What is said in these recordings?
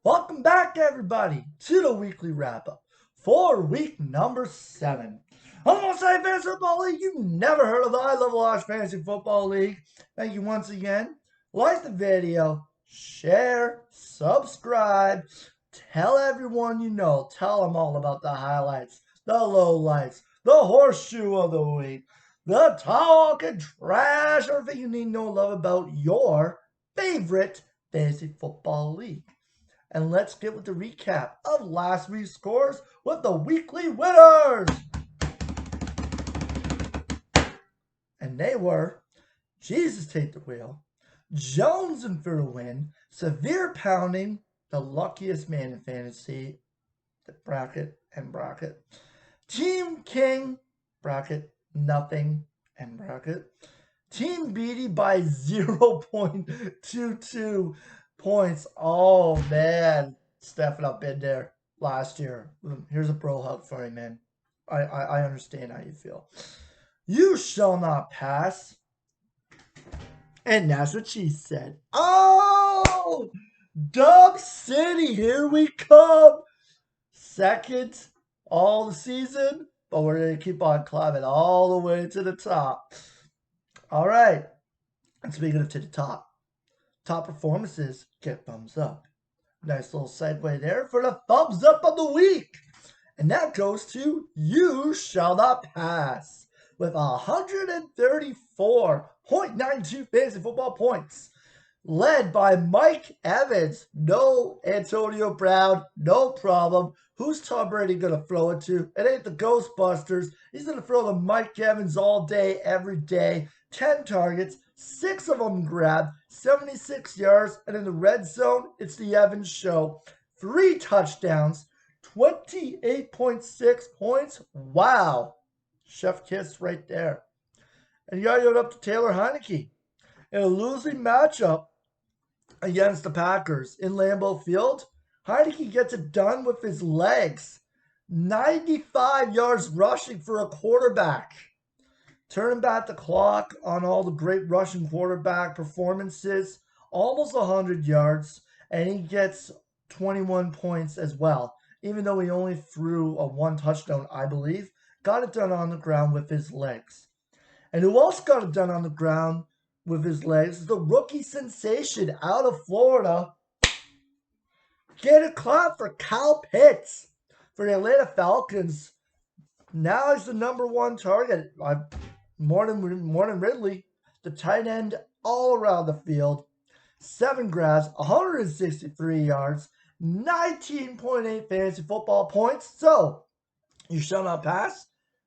Welcome back, everybody, to the weekly wrap-up for week number 7. I'm going to say Fantasy Football League. You've never heard of the I Love Loche Fantasy Football League. Thank you once again. Like the video, share, subscribe, tell everyone you know. Tell them all about the highlights, the lowlights, the horseshoe of the week, the talk and trash, everything you need to know and love about your favorite fantasy football league. And let's get with the recap of last week's scores with the weekly winners. And they were Jesus Take the Wheel, Jones and for the win, Severe Pounding, the luckiest man in fantasy, the bracket and bracket, Team King, bracket, nothing, and bracket, Team Beatty by 0.22 points. Oh, man. Stepping up in there last year. Here's a bro hug for you, man. I understand how you feel. You shall not pass. And that's what she said. Oh! Dub City, here we come. Second all the season, but we're going to keep on climbing all the way to the top. All right. And speaking of to the top performances get thumbs up. Nice little segue there for the thumbs up of the week. And that goes to You Shall Not Pass with 134.92 fantasy football points. Led by Mike Evans. No Antonio Brown, no problem. Who's Tom Brady going to throw it to? It ain't the Ghostbusters. He's going to throw to Mike Evans all day, every day. 10 targets, 6 of them grabbed, 76 yards. And in the red zone, it's the Evans show. 3 touchdowns, 28.6 points. Wow. Chef kiss right there. And you got to give it up to Taylor Heineke. In a losing matchup against the Packers in Lambeau Field, Heineke gets it done with his legs. 95 yards rushing for a quarterback. Turning back the clock on all the great Russian quarterback performances. Almost 100 yards, and he gets 21 points as well. Even though he only threw a 1 touchdown, I believe. Got it done on the ground with his legs. And who else got it done on the ground with his legs? The rookie sensation out of Florida. Get a clap for Kyle Pitts for the Atlanta Falcons. Now he's the number 1 target. More than Ridley. The tight end all around the field. 7 grabs, 163 yards, 19.8 fantasy football points. So, you shall not pass.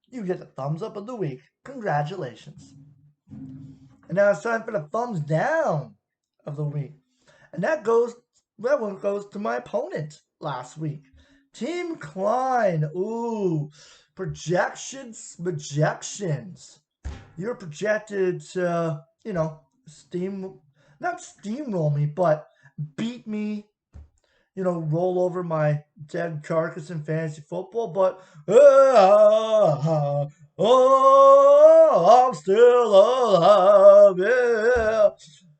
You get the thumbs up of the week. Congratulations. And now it's time for the thumbs down of the week. And that one goes to my opponent last week. Team Klein. Ooh. Projections. You're projected to, not steamroll me, but beat me, roll over my dead carcass in fantasy football. But, I'm still alive. Yeah.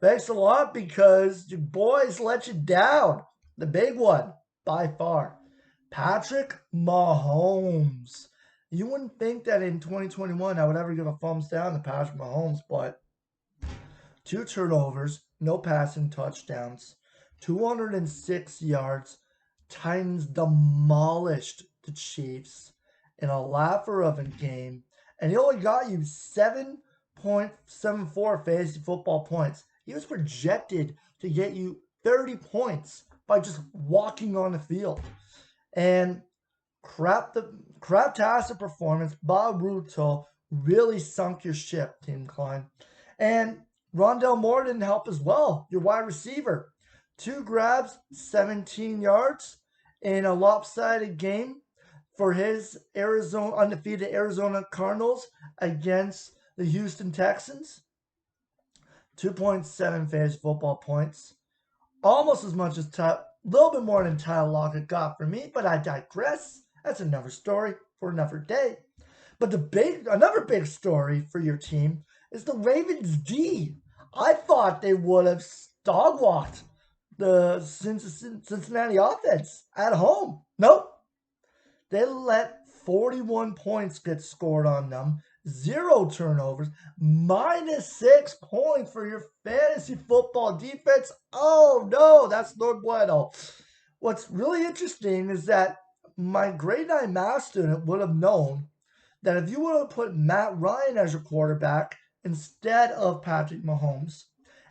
Thanks a lot because your boys let you down. The big one, by far. Patrick Mahomes. You wouldn't think that in 2021 I would ever give a thumbs down to Patrick Mahomes, but 2 turnovers, no passing touchdowns, 206 yards. Titans demolished the Chiefs in a laugher of a game, and he only got you 7.74 fantasy football points. He was projected to get you 30 points by just walking on the field. And craptastic performance. Baruto really sunk your ship, Team Klein. And Rondell Moore didn't help as well, your wide receiver. 2 grabs, 17 yards in a lopsided game for his undefeated Arizona Cardinals against the Houston Texans. 2.7 fantasy football points. Almost as much as a little bit more than Tyler Lockett got for me, but I digress. That's another story for another day. But another big story for your team is the Ravens D. I thought they would have dog walked the Cincinnati offense at home. Nope. They let 41 points get scored on them, 0 turnovers, -6 points for your fantasy football defense. Oh no, that's no bueno. What's really interesting is that my grade 9 math student would have known that if you would have put Matt Ryan as your quarterback instead of Patrick Mahomes,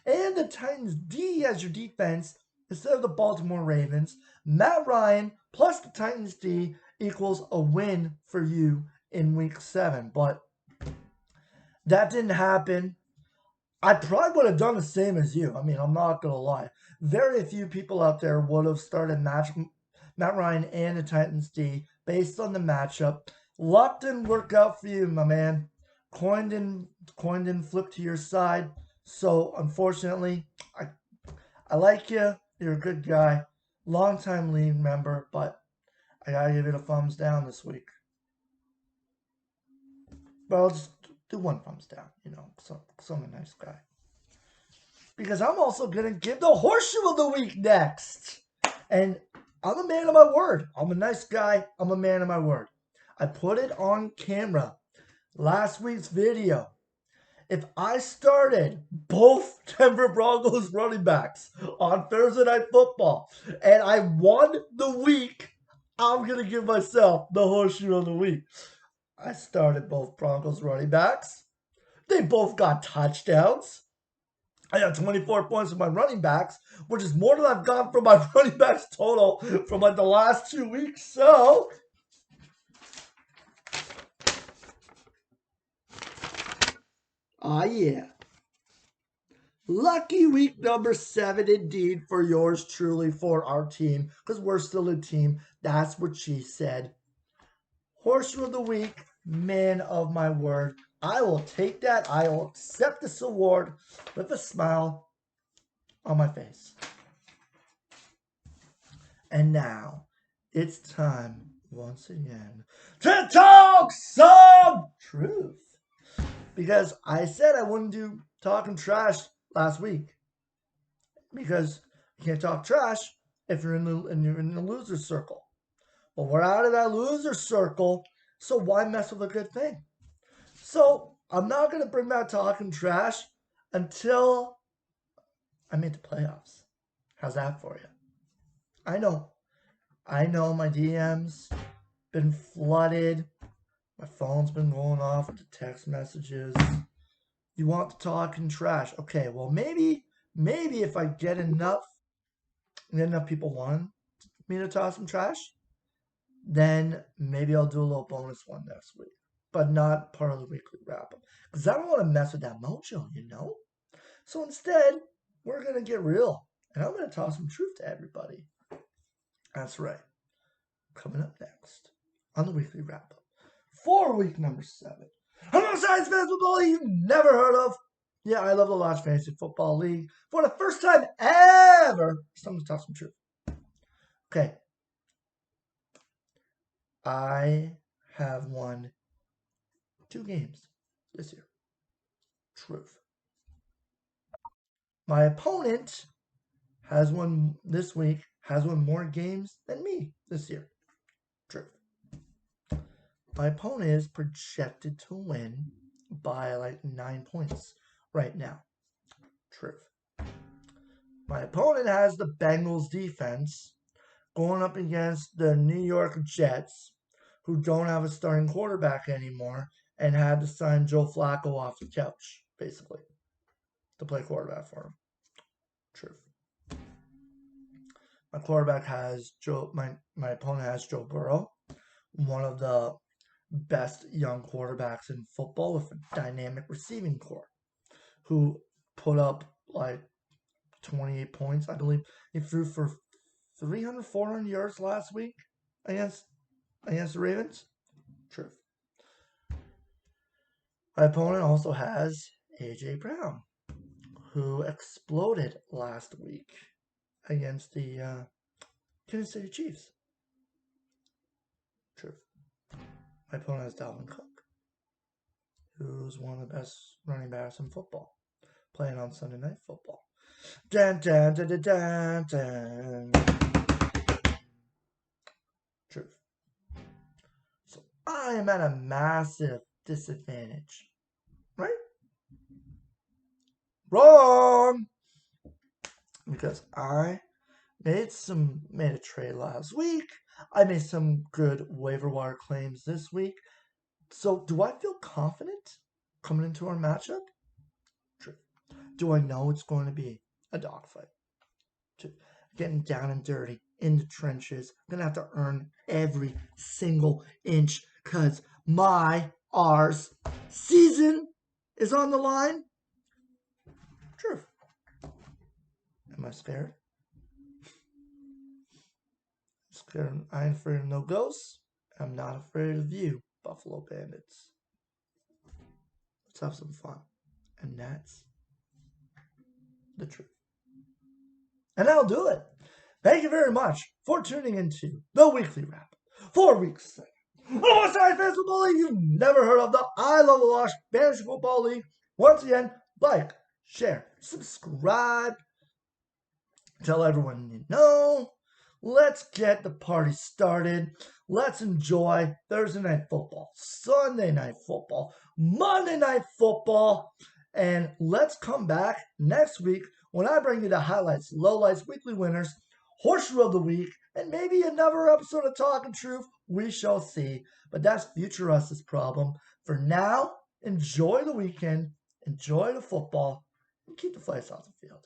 and the Titans D as your defense instead of the Baltimore Ravens, Matt Ryan plus the Titans D equals a win for you in week 7. But that didn't happen. I probably would have done the same as you. I mean, I'm not going to lie. Very few people out there would have started Matt Ryan and the Titans D based on the matchup. Luck didn't work out for you, my man. Coin didn't flip to your side. So, unfortunately, I like you. You're a good guy. Long-time league member, but I got to give it a thumbs down this week. But I'll just do one thumbs down, so I'm a nice guy. Because I'm also going to give the horseshoe of the week next. And I'm a man of my word. I'm a nice guy. I'm a man of my word. I put it on camera. Last week's video. If I started both Denver Broncos running backs on Thursday Night Football and I won the week, I'm going to give myself the horseshoe of the week. I started both Broncos running backs. They both got touchdowns. I got 24 points from my running backs, which is more than I've gotten from my running backs total from like the last 2 weeks. So, yeah. Lucky week number 7 indeed for yours truly, for our team, because we're still a team. That's what she said. Horseshoe of the week, man of my word. I will take that. I will accept this award with a smile on my face. And now, it's time, once again, to talk some truth. Because I said I wouldn't do talking trash last week. Because you can't talk trash if you're in the loser circle. Well, we're out of that loser circle, so why mess with a good thing? So I'm not going to bring back talking trash until I make the playoffs. How's that for you? I know my DM's been flooded. My phone's been going off with the text messages. You want to talk and trash? Okay, well maybe if I get enough people want me to talk some trash, then maybe I'll do a little bonus one next week, but not part of the weekly wrap up because I don't want to mess with that mojo. So instead, we're gonna get real, and I'm gonna talk some truth to everybody. That's right. Coming up next on the weekly wrap up for week number 7. Hello, Science Fans Football League you've never heard of. Yeah, I love the Loche Fantasy Football League. For the first time ever, someone's talking some truth. Okay. I have won 2 games this year. Truth. My opponent has won this week, has won more games than me this year. Truth. My opponent is projected to win by like 9 points right now. Truth. My opponent has the Bengals defense going up against the New York Jets, who don't have a starting quarterback anymore and had to sign Joe Flacco off the couch, basically, to play quarterback for him. Truth. My quarterback has my opponent has Joe Burrow, one of the best young quarterbacks in football with a dynamic receiving core, who put up like 28 points, I believe. He threw for 300, 400 yards last week against the Ravens. Truth. My opponent also has A.J. Brown, who exploded last week against the Kansas City Chiefs. Truth. My opponent has Dalvin Cook, who's one of the best running backs in football, playing on Sunday Night Football. Dun, dun, dun, dun, dun, dun. Truth. So I am at a massive disadvantage. Right? Wrong! Because I made a trade last week. I made some good waiver wire claims this week. So do I feel confident coming into our matchup? True. Do I know it's going to be a dogfight? True. Getting down and dirty in the trenches. Gonna have to earn every single inch because ours season is on the line. True. Am I scared? Scared. I ain't afraid of no ghosts. I'm not afraid of you, Buffalo Bandits. Let's have some fun. And that's the truth. And I'll do it. Thank you very much for tuning into the weekly wrap. 4 weeks. Alongside Fantasy Football League you've never heard of, the I Love the Loche Fantasy Football League. Once again, like, share, subscribe. Tell everyone you know. Let's get the party started. Let's enjoy Thursday night football, Sunday night football, Monday night football, and let's come back next week when I bring you the highlights, lowlights, weekly winners, horseshoe of the week, and maybe another episode of Talking Truth. We shall see. But that's future us's problem. For now, enjoy the weekend, enjoy the football, and keep the fights off the field.